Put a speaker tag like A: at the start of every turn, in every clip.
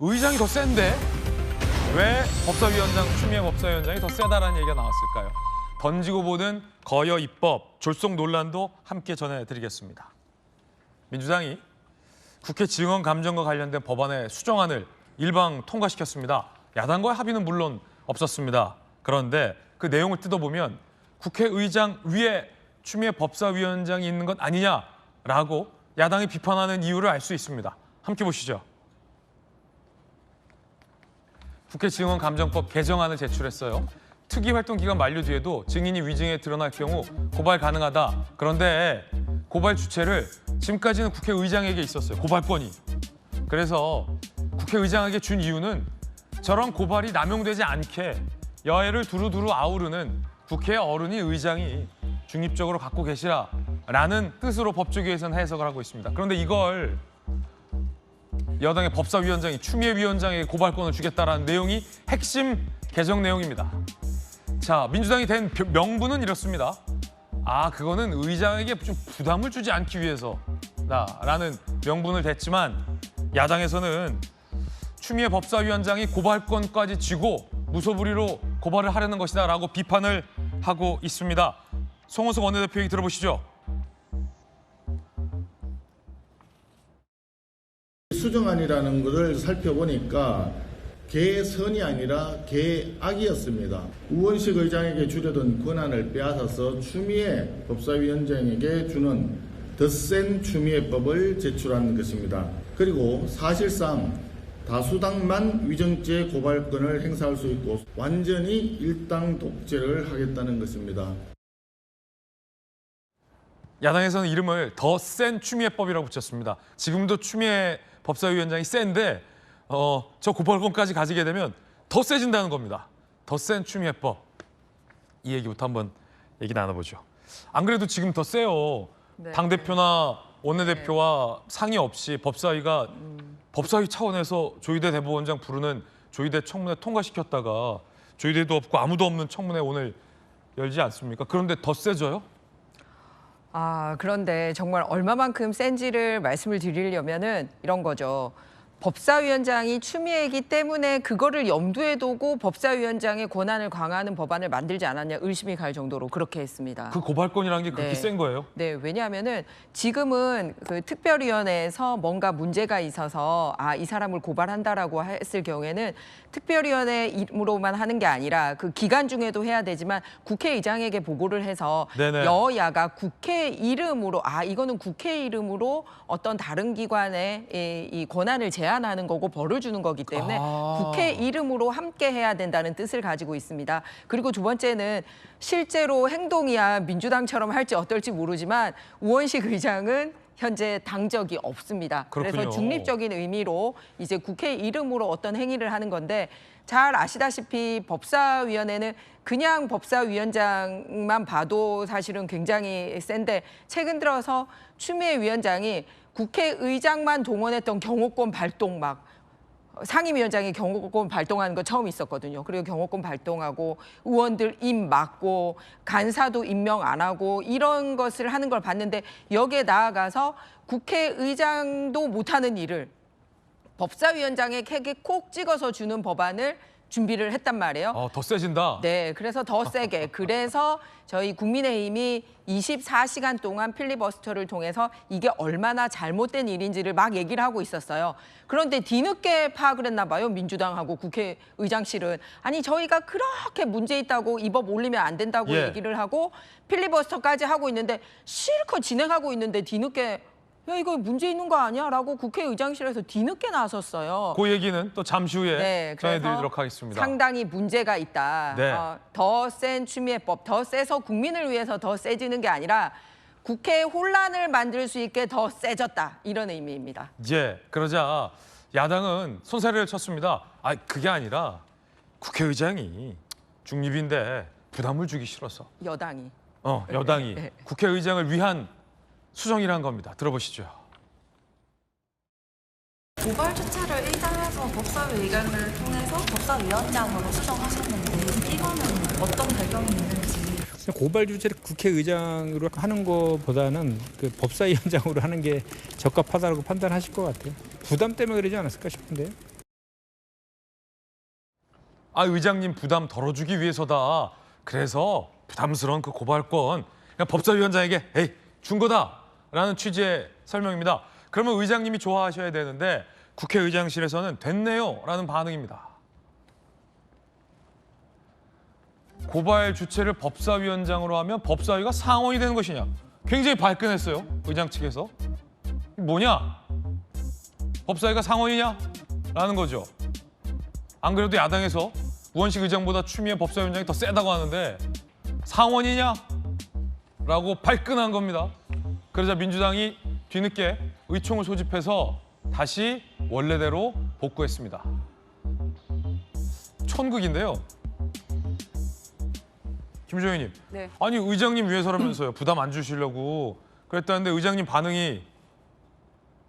A: 의장이 더 센데 왜 법사위원장, 추미애 법사위원장이 더 세다라는 얘기가 나왔을까요? 던지고 보는 거여 입법, 졸속 논란도 함께 전해드리겠습니다. 민주당이 국회 증언감정과 관련된 법안의 수정안을 일방 통과시켰습니다. 야당과의 합의는 물론 없었습니다. 그런데 그 내용을 뜯어보면 국회의장 위에 추미애 법사위원장이 있는 것 아니냐라고 야당이 비판하는 이유를 알 수 있습니다. 함께 보시죠. 국회 증언감정법 개정안을 제출했어요. 특위활동 기간 만료 뒤에도 증인이 위증에 드러날 경우 고발 가능하다. 그런데 고발 주체를 지금까지는 국회의장에게 있었어요. 고발권이. 그래서 국회의장에게 준 이유는 저런 고발이 남용되지 않게 여야를 두루두루 아우르는 국회 어른이 의장이 중립적으로 갖고 계시라라는 뜻으로 법조계에서는 해석을 하고 있습니다. 그런데 이걸 여당의 법사위원장이 추미애 위원장에게 고발권을 주겠다라는 내용이 핵심 개정 내용입니다. 자, 민주당이 된 명분은 이렇습니다. 그거는 의장에게 좀 부담을 주지 않기 위해서다라는 명분을 댔지만 야당에서는 추미애 법사위원장이 고발권까지 쥐고 무소불위로 고발을 하려는 것이다라고 비판을 하고 있습니다. 송원석 원내대표 얘기 들어보시죠.
B: 수정안이라는 것을 살펴보니까 개선이 아니라 개악이었습니다. 우원식 의장에게 주려던 권한을 빼앗아서 추미애 법사위원장에게 주는 더 센 추미애법을 제출한 것입니다. 그리고 사실상 다수당만 위정죄 고발권을 행사할 수 있고 완전히 일당 독재를 하겠다는 것입니다.
A: 야당에서는 이름을 더 센 추미애법이라고 붙였습니다. 지금도 추미애 법사위원장이 센데 저 고발권까지 가지게 되면 더 세진다는 겁니다. 더 센 추미애법. 이 얘기부터 한번 얘기 나눠보죠. 안 그래도 지금 더 세요.
C: 네.
A: 당대표나 원내대표와 상의 없이 법사위가 법사위 차원에서 조희대 대법원장 부르는 조희대 청문회 통과시켰다가 조희대도 없고 아무도 없는 청문회 오늘 열지 않습니까? 그런데 더 세져요?
C: 그런데 정말 얼마만큼 센지를 말씀을 드리려면은 이런 거죠. 법사위원장이 추미애이기 때문에 그거를 염두에 두고 법사위원장의 권한을 강화하는 법안을 만들지 않았냐 의심이 갈 정도로 그렇게 했습니다.
A: 그 고발권이라는 게 그렇게 센 거예요?
C: 네, 왜냐하면은 지금은 그 특별위원회에서 뭔가 문제가 있어서 이 사람을 고발한다라고 했을 경우에는 특별위원회 이름으로만 하는 게 아니라 그 기간 중에도 해야 되지만 국회의장에게 보고를 해서
A: 네네.
C: 여야가 국회 이름으로 이거는 국회 이름으로 어떤 다른 기관에 이 권한을 제한하는 거고 벌을 주는 거기 때문에 국회 이름으로 함께 해야 된다는 뜻을 가지고 있습니다. 그리고 두 번째는 실제로 행동이야 민주당처럼 할지 어떨지 모르지만 우원식 의장은 현재 당적이 없습니다.
A: 그렇군요.
C: 그래서 중립적인 의미로 이제 국회 이름으로 어떤 행위를 하는 건데 잘 아시다시피 법사위원회는 그냥 법사위원장만 봐도 사실은 굉장히 센데 최근 들어서 추미애 위원장이 국회의장만 동원했던 경호권 발동 상임위원장이 경호권 발동하는 거 처음 있었거든요. 그리고 경호권 발동하고 의원들 입 막고 간사도 임명 안 하고 이런 것을 하는 걸 봤는데 여기에 나아가서 국회의장도 못하는 일을 법사위원장의 객에 콕 찍어서 주는 법안을 준비를 했단 말이에요.
A: 더 세진다?
C: 네, 그래서 더 세게. 그래서 저희 국민의힘이 24시간 동안 필리버스터를 통해서 이게 얼마나 잘못된 일인지를 막 얘기를 하고 있었어요. 그런데 뒤늦게 파악을 했나 봐요. 민주당하고 국회의장실은. 아니 저희가 그렇게 문제 있다고 이 법 올리면 안 된다고 얘기를 하고 필리버스터까지 하고 있는데 실컷 진행하고 있는데 뒤늦게 야 이거 문제 있는 거 아니야? 라고 국회의장실에서 뒤늦게 나섰어요.
A: 그 얘기는 또 잠시 후에 전해드리도록 하겠습니다.
C: 상당히 문제가 있다.
A: 네.
C: 더 센 추미애법, 더 세서 국민을 위해서 더 세지는 게 아니라 국회 혼란을 만들 수 있게 더 세졌다. 이런 의미입니다.
A: 그러자 야당은 손사래를 쳤습니다. 그게 아니라 국회의장이 중립인데 부담을 주기 싫어서.
C: 여당이.
A: 여당이
C: 네.
A: 국회의장을 위한 수정이란 겁니다. 들어보시죠.
D: 고발 주체를 일단해서 법사위 의견을 통해서 법사위원장으로 수정하셨는데 이거는 어떤 배경이 있는지.
E: 고발 주체를 국회의장으로 하는 것보다는 그 법사위원장으로 하는 게 적합하다고 판단하실 것 같아요. 부담 때문에 그러지 않았을까 싶은데요.
A: 아, 의장님 부담 덜어주기 위해서다. 그래서 부담스러운 그 고발권 그냥 법사위원장에게 에이 준 거다라는 취지의 설명입니다. 그러면 의장님이 좋아하셔야 되는데 국회의장실에서는 됐네요라는 반응입니다. 고발 주체를 법사위원장으로 하면 법사위가 상원이 되는 것이냐? 굉장히 발끈했어요. 의장 측에서. 뭐냐? 법사위가 상원이냐? 라는 거죠. 안 그래도 야당에서 우원식 의장보다 추미애 법사위원장이 더 세다고 하는데 상원이냐? 라고 발끈한 겁니다. 그러자 민주당이 뒤늦게 의총을 소집해서 다시 원래대로 복구했습니다. 천국인데요. 김조연님,
F: 네.
A: 아니 의장님 위해서라면서요. 부담 안 주시려고 그랬다는데 의장님 반응이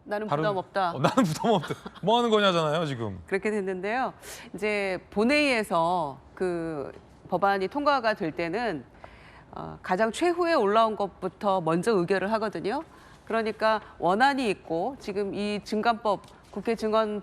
F: 나는
A: 다른-
F: 부담 없다.
A: 나는 부담 없다. 뭐 하는 거냐잖아요 지금.
F: 그렇게 됐는데요. 이제 본회의에서 그 법안이 통과가 될 때는 가장 최후에 올라온 것부터 먼저 의결을 하거든요. 그러니까 원안이 있고 지금 이 증감법 국회 증언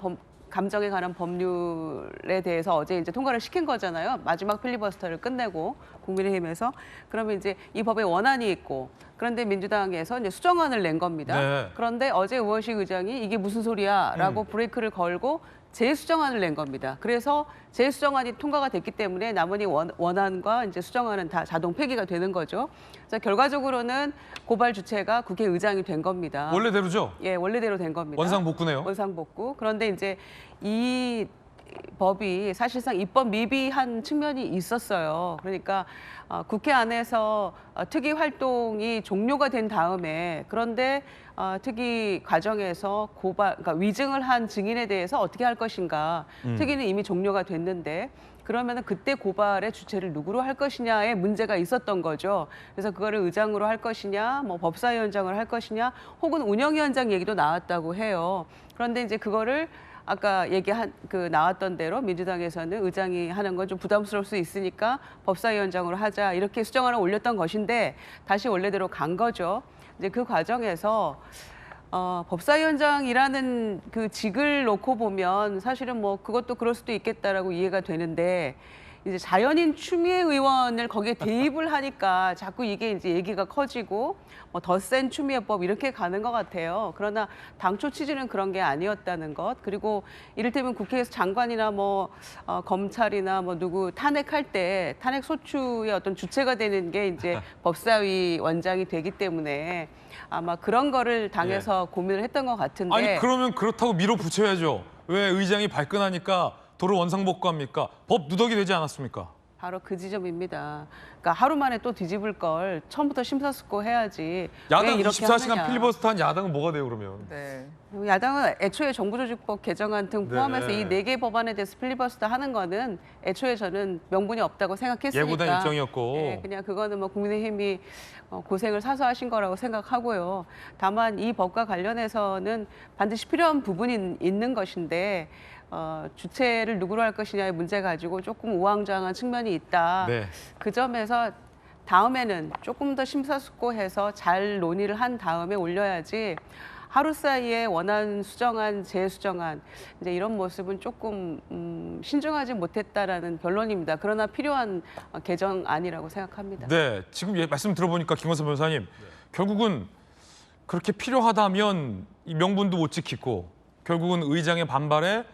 F: 감정에 관한 법률에 대해서 어제 이제 통과를 시킨 거잖아요. 마지막 필리버스터를 끝내고 국민의힘에서 그러면 이제 이 법에 원안이 있고 그런데 민주당에서 이제 수정안을 낸 겁니다.
A: 네.
F: 그런데 어제 우원식 의장이 이게 무슨 소리야라고 브레이크를 걸고 재수정안을 낸 겁니다. 그래서 재수정안이 통과가 됐기 때문에 나머지 원안과 이제 수정안은 다 자동 폐기가 되는 거죠. 그래서 결과적으로는 고발 주체가 국회의장이 된 겁니다.
A: 원래대로죠.
F: 예, 원래대로 된 겁니다.
A: 원상복구네요.
F: 원상복구. 그런데 이제 이 법이 사실상 입법 미비한 측면이 있었어요. 그러니까 국회 안에서 특위 활동이 종료가 된 다음에 그런데 특위 과정에서 그러니까 위증을 한 증인에 대해서 어떻게 할 것인가. 특위는 이미 종료가 됐는데 그러면은 그때 고발의 주체를 누구로 할 것이냐의 문제가 있었던 거죠. 그래서 그거를 의장으로 할 것이냐, 뭐 법사위원장을 할 것이냐, 혹은 운영위원장 얘기도 나왔다고 해요. 그런데 이제 그거를 아까 나왔던 대로 민주당에서는 의장이 하는 건 좀 부담스러울 수 있으니까 법사위원장으로 하자 이렇게 수정안을 올렸던 것인데 다시 원래대로 간 거죠. 이제 그 과정에서 법사위원장이라는 그 직을 놓고 보면 사실은 뭐 그것도 그럴 수도 있겠다라고 이해가 되는데 이제 자연인 추미애 의원을 거기에 대입을 하니까 자꾸 이게 이제 얘기가 커지고 뭐 더 센 추미애법 이렇게 가는 것 같아요. 그러나 당초 취지는 그런 게 아니었다는 것. 그리고 이를테면 국회에서 장관이나 뭐 검찰이나 뭐 누구 탄핵할 때 탄핵 소추의 어떤 주체가 되는 게 이제 법사위 원장이 되기 때문에 아마 그런 거를 당에서 고민을 했던 것 같은데.
A: 아니 그러면 그렇다고 밀어붙여야죠. 왜 의장이 발끈하니까 도로 원상복구합니까? 법 누더기 되지 않았습니까?
F: 바로 그 지점입니다. 그러니까 하루 만에 또 뒤집을 걸 처음부터 심사숙고해야지. 왜
A: 야당
F: 이렇게
A: 24시간
F: 하느냐.
A: 필리버스터한 야당은 뭐가 돼요 그러면?
C: 네.
F: 야당은 애초에 정부조직법 개정안 등 포함해서
A: 네.
F: 이 4개 법안에 대해서 필리버스터 하는 거는 애초에 저는 명분이 없다고 생각했으니까.
A: 예고된 일정이었고.
F: 네, 그냥 그거는 뭐 국민의힘이 고생을 사서 하신 거라고 생각하고요. 다만 이 법과 관련해서는 반드시 필요한 부분이 있는 것인데 주체를 누구로 할 것이냐의 문제 가지고 조금 우왕좌왕한 측면이 있다.
A: 네.
F: 그 점에서 다음에는 조금 더 심사숙고해서 잘 논의를 한 다음에 올려야지 하루 사이에 원안 수정안, 재수정안 이제 이런 모습은 조금 신중하지 못했다라는 변론입니다. 그러나 필요한 개정안이라고 생각합니다.
A: 네, 지금 말씀 들어보니까 김원석 변호사님 결국은 그렇게 필요하다면 이 명분도 못 지키고 결국은 의장의 반발에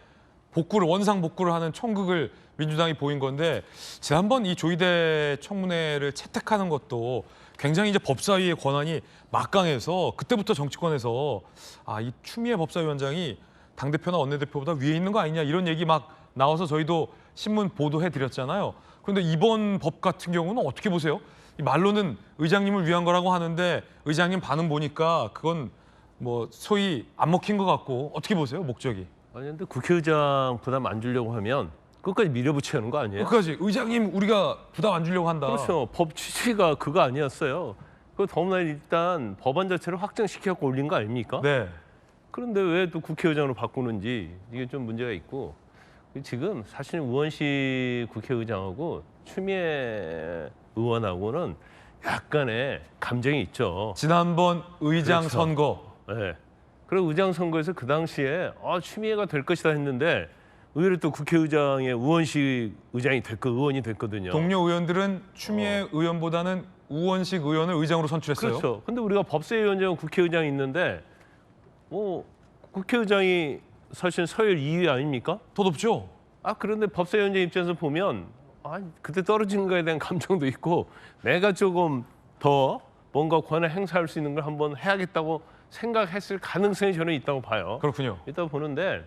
A: 원상 복구를 하는 총극을 민주당이 보인 건데 지난번 이 조희대 청문회를 채택하는 것도 굉장히 이제 법사위의 권한이 막강해서 그때부터 정치권에서 이 추미애 법사위원장이 당대표나 원내대표보다 위에 있는 거 아니냐 이런 얘기 막 나와서 저희도 신문 보도해 드렸잖아요. 그런데 이번 법 같은 경우는 어떻게 보세요? 이 말로는 의장님을 위한 거라고 하는데 의장님 반응 보니까 그건 뭐 소위 안 먹힌 것 같고 어떻게 보세요? 목적이.
G: 아니 근데 국회의장 부담 안 주려고 하면 끝까지 밀어붙이는 거 아니에요?
A: 끝까지 의장님 우리가 부담 안 주려고 한다.
G: 그렇죠. 법 취지가 그거 아니었어요. 그 더구나 일단 법안 자체를 확정시켜서 올린 거 아닙니까?
A: 네.
G: 그런데 왜 또 국회의장으로 바꾸는지 이게 좀 문제가 있고 지금 사실 우원식 국회의장하고 추미애 의원하고는 약간의 감정이 있죠.
A: 지난번 의장
G: 그렇죠.
A: 선거.
G: 네. 그리고 의장 선거에서 그 당시에 추미애가 될 것이다 했는데 의외로 또 국회의장의 우원식 의장이 의원이 됐거든요.
A: 동료 의원들은 추미애 의원보다는 우원식 의원을 의장으로 선출했어요.
G: 그렇죠. 근데 우리가 법사위원장은 국회의장이 있는데 국회의장이 사실 서열 2위 아닙니까?
A: 더 높죠?
G: 그런데 법사위원장 입장에서 보면 그때 떨어지는 거에 대한 감정도 있고 내가 조금 더 뭔가 권한 행사할 수 있는 걸 한번 해야겠다고 생각했을 가능성이 저는 있다고 봐요.
A: 그렇군요.
G: 이따 보는데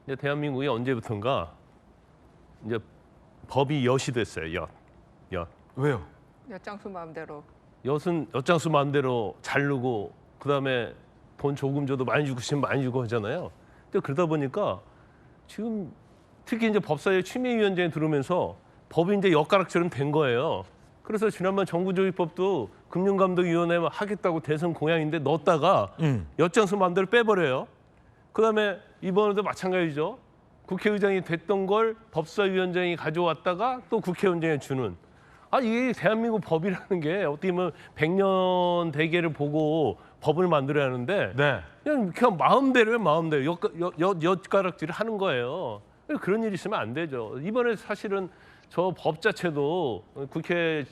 G: 이제 대한민국이 언제부턴가 이제 법이 엿이 됐어요. 엿.
A: 왜요?
C: 엿장수 마음대로.
G: 엿은 엿장수 마음대로 자르고 그다음에 돈 조금 줘도 많이 주고 싶으면 많이 주고 하잖아요. 근데 그러다 보니까 지금 특히 이제 법사위 추미애위원장이 들어오면서 법이 이제 엿가락처럼 된 거예요. 그래서 지난번 정부조직법도 금융감독위원회 하겠다고 대선 공약인데 넣었다가 엿장수 마음대로 빼버려요. 그다음에 이번에도 마찬가지죠. 국회의장이 됐던 걸 법사위원장이 가져왔다가 또 국회의원장에 주는. 이게 대한민국 법이라는 게 어떻게 보면 100년 대계를 보고 법을 만들어야 하는데
A: 네.
G: 그냥 마음대로요, 마음대로 엿가락질을 하는 거예요. 그런 일이 있으면 안 되죠. 이번에 사실은 저 법 자체도 국회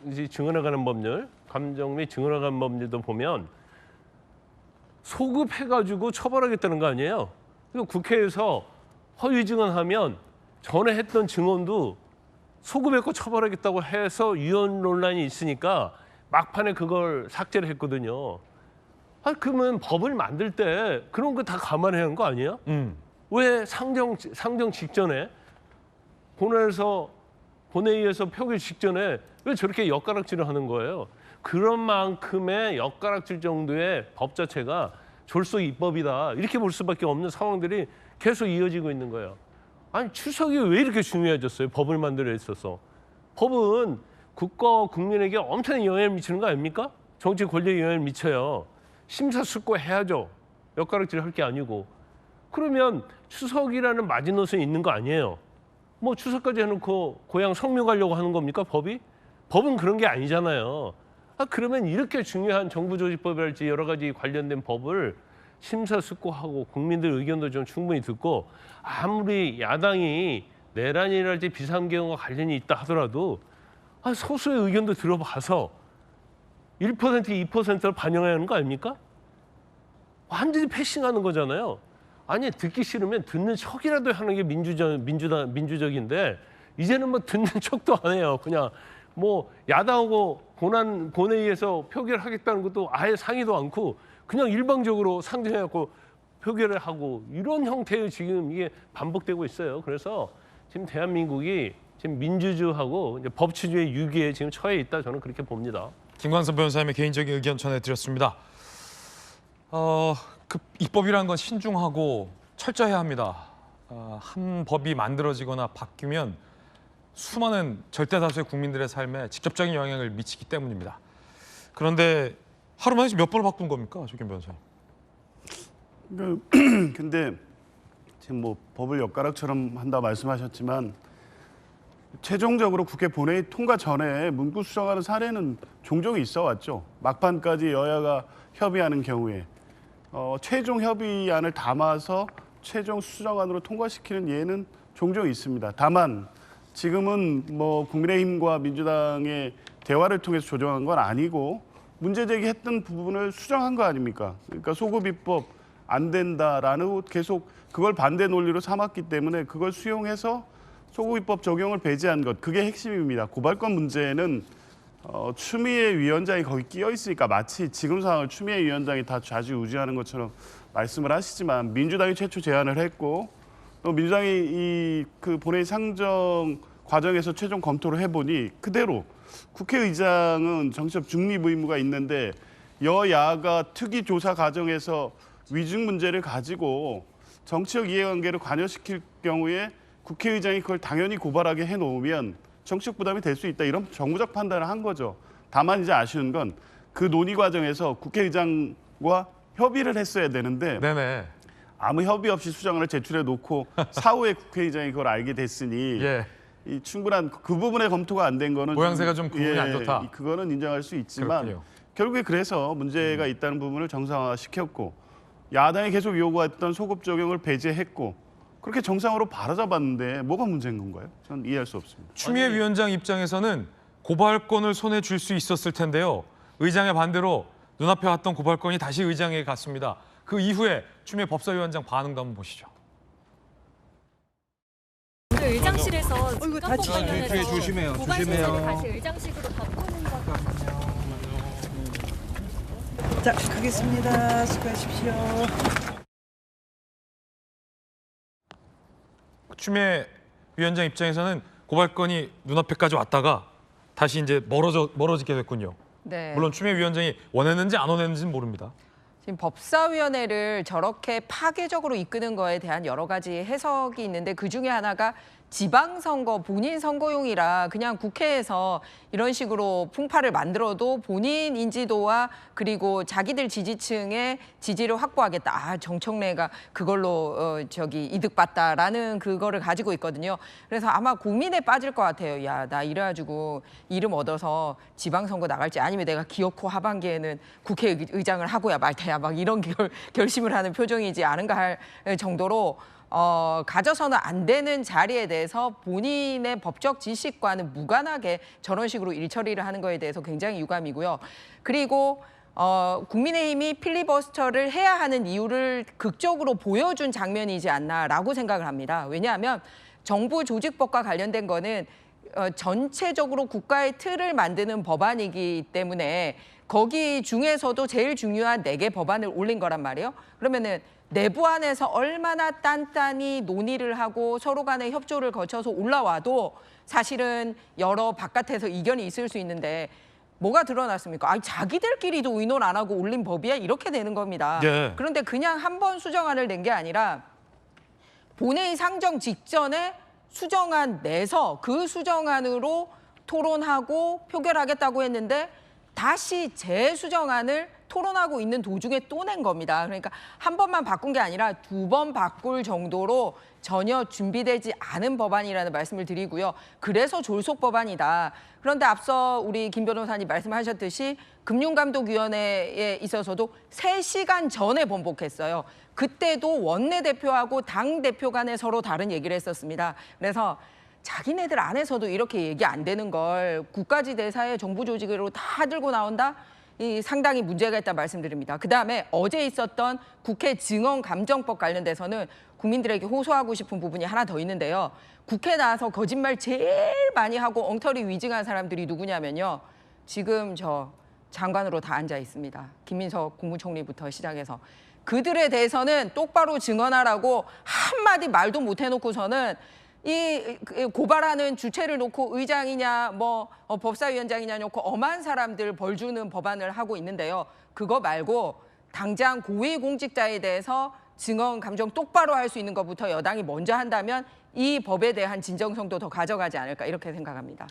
G: 이제 증언해가는 법률, 감정 및 증언해가는 법률도 보면 소급해가지고 처벌하겠다는 거 아니에요. 그리고 국회에서 허위 증언하면 전에 했던 증언도 소급했고 처벌하겠다고 해서 위헌 논란이 있으니까 막판에 그걸 삭제를 했거든요. 그러면 법을 만들 때 그런 거 다 감안해야 하는 거 아니에요? 왜 상정 직전에 본회의에서 표결 직전에 왜 저렇게 엿가락질을 하는 거예요? 그런 만큼의 엿가락질 정도의 법 자체가 졸속 입법이다. 이렇게 볼 수밖에 없는 상황들이 계속 이어지고 있는 거예요. 추석이 왜 이렇게 중요해졌어요? 법을 만들어 있어서. 법은 국가와 국민에게 엄청난 영향을 미치는 거 아닙니까? 정치 권력에 영향을 미쳐요. 심사숙고해야죠. 엿가락질 할 게 아니고. 그러면 추석이라는 마지노선이 있는 거 아니에요. 추석까지 해놓고 고향 성묘 가려고 하는 겁니까, 법이? 법은 그런 게 아니잖아요. 그러면 이렇게 중요한 정부조직법이랄지 여러 가지 관련된 법을 심사숙고하고 국민들 의견도 좀 충분히 듣고 아무리 야당이 내란이랄지 비상계엄과 관련이 있다 하더라도 소수의 의견도 들어봐서 1%, 2%를 반영해야 하는 거 아닙니까? 완전히 패싱하는 거잖아요. 듣기 싫으면 듣는 척이라도 하는 게 민주적인데 이제는 듣는 척도 안 해요. 그냥 야당하고 본회의에서 표결하겠다는 것도 아예 상의도 않고 그냥 일방적으로 상정해갖고 표결을 하고 이런 형태의 지금 이게 반복되고 있어요. 그래서 지금 대한민국이 지금 민주주의하고 이제 법치주의 위기에 지금 처해 있다 저는 그렇게 봅니다.
A: 김광선 변호사님의 개인적인 의견 전해드렸습니다. 입법이라는 건 신중하고 철저해야 합니다. 한 법이 만들어지거나 바뀌면 수많은 절대 다수의 국민들의 삶에 직접적인 영향을 미치기 때문입니다. 그런데 하루 만에 몇 번을 바꾼 겁니까, 조경 변호사님?
H: 근데 지금 법을 엿가락처럼 한다 말씀하셨지만 최종적으로 국회 본회의 통과 전에 문구 수정하는 사례는 종종 있어 왔죠. 막판까지 여야가 협의하는 경우에 최종 협의안을 담아서 최종 수정안으로 통과시키는 예는 종종 있습니다. 다만 지금은 국민의힘과 민주당의 대화를 통해서 조정한 건 아니고 문제 제기했던 부분을 수정한 거 아닙니까? 그러니까 소급 입법 안 된다라는 계속 그걸 반대 논리로 삼았기 때문에 그걸 수용해서 소급 입법 적용을 배제한 것, 그게 핵심입니다. 고발권 문제는 추미애 위원장이 거기 끼어 있으니까 마치 지금 상황을 추미애 위원장이 다 좌지우지하는 것처럼 말씀을 하시지만 민주당이 최초 제안을 했고 또 민주당이 그 본회의 상정 과정에서 최종 검토를 해보니 그대로 국회의장은 정치적 중립 의무가 있는데 여야가 특위 조사 과정에서 위증 문제를 가지고 정치적 이해관계를 관여시킬 경우에 국회의장이 그걸 당연히 고발하게 해놓으면 정치적 부담이 될 수 있다. 이런 정부적 판단을 한 거죠. 다만 이제 아쉬운 건 그 논의 과정에서 국회의장과 협의를 했어야 되는데
A: 네네.
H: 아무 협의 없이 수정안을 제출해 놓고 사후에 국회의장이 그걸 알게 됐으니
A: 예.
H: 이 충분한 그 부분의 검토가 안 된 거는
A: 모양새가 좀 구분이 안 좋다.
H: 그거는 인정할 수 있지만
A: 그렇군요.
H: 결국에 그래서 문제가 있다는 부분을 정상화시켰고 야당이 계속 요구했던 소급 적용을 배제했고 그렇게 정상으로 바라잡았는데 뭐가 문제인 건가요? 전 이해할 수 없습니다.
A: 추미애 위원장 입장에서는 고발권을 손에 쥘 수 있었을 텐데요. 의장의 반대로 눈앞에 왔던 고발권이 다시 의장에게 갔습니다. 그 이후에 추미애 법사위원장 반응도 한번 보시죠.
I: 오늘 의장실에서
E: 다치지 않게 조심해요. 조심해요.
I: 다시 의장식으로 바꾸는 거거든요.
J: 자, 가겠습니다. 수고하십시오.
A: 추미애 위원장 입장에서는 고발건이 눈앞에까지 왔다가 다시 이제 멀어지게 됐군요.
C: 네.
A: 물론 추미애 위원장이 원했는지 안 원했는지는 모릅니다.
C: 지금 법사위원회를 저렇게 파괴적으로 이끄는 거에 대한 여러 가지 해석이 있는데 그중에 하나가 지방선거 본인 선거용이라 그냥 국회에서 이런 식으로 풍파를 만들어도 본인 인지도와 그리고 자기들 지지층의 지지를 확보하겠다. 아, 정청래가 그걸로 이득봤다라는 그거를 가지고 있거든요. 그래서 아마 고민에 빠질 것 같아요. 야, 나 이래가지고 이름 얻어서 지방선거 나갈지 아니면 내가 기어코 하반기에는 국회의장을 하고야 말테야 막 이런 결심을 하는 표정이지 않은가 할 정도로 가져서는 안 되는 자리에 대해서 본인의 법적 지식과는 무관하게 저런 식으로 일처리를 하는 거에 대해서 굉장히 유감이고요. 그리고 국민의힘이 필리버스터를 해야 하는 이유를 극적으로 보여준 장면이지 않나라고 생각을 합니다. 왜냐하면 정부 조직법과 관련된 거는 전체적으로 국가의 틀을 만드는 법안이기 때문에 거기 중에서도 제일 중요한 4개 법안을 올린 거란 말이에요. 그러면은 내부 안에서 얼마나 단단히 논의를 하고 서로 간의 협조를 거쳐서 올라와도 사실은 여러 바깥에서 이견이 있을 수 있는데 뭐가 드러났습니까? 아니, 자기들끼리도 의논 안 하고 올린 법이야? 이렇게 되는 겁니다.
A: 네.
C: 그런데 그냥 한 번 수정안을 낸 게 아니라 본회의 상정 직전에 수정안 내서 그 수정안으로 토론하고 표결하겠다고 했는데 다시 재수정안을 토론하고 있는 도중에 또 낸 겁니다. 그러니까 한 번만 바꾼 게 아니라 2번 바꿀 정도로 전혀 준비되지 않은 법안이라는 말씀을 드리고요. 그래서 졸속 법안이다. 그런데 앞서 우리 김 변호사님 말씀하셨듯이 금융감독위원회에 있어서도 3시간 전에 번복했어요. 그때도 원내대표하고 당대표 간에 서로 다른 얘기를 했었습니다. 그래서 자기네들 안에서도 이렇게 얘기 안 되는 걸 국가지대사의 정부 조직으로 다 들고 나온다? 상당히 문제가 있다는 말씀드립니다. 그다음에 어제 있었던 국회 증언감정법 관련돼서는 국민들에게 호소하고 싶은 부분이 하나 더 있는데요. 국회 나와서 거짓말 제일 많이 하고 엉터리 위증한 사람들이 누구냐면요. 지금 저 장관으로 다 앉아 있습니다. 김민석 국무총리부터 시작해서. 그들에 대해서는 똑바로 증언하라고 한마디 말도 못 해놓고서는 이 고발하는 주체를 놓고 의장이냐 법사위원장이냐 놓고 엄한 사람들 벌 주는 법안을 하고 있는데요. 그거 말고 당장 고위공직자에 대해서 증언 감정 똑바로 할 수 있는 것부터 여당이 먼저 한다면 이 법에 대한 진정성도 더 가져가지 않을까 이렇게 생각합니다.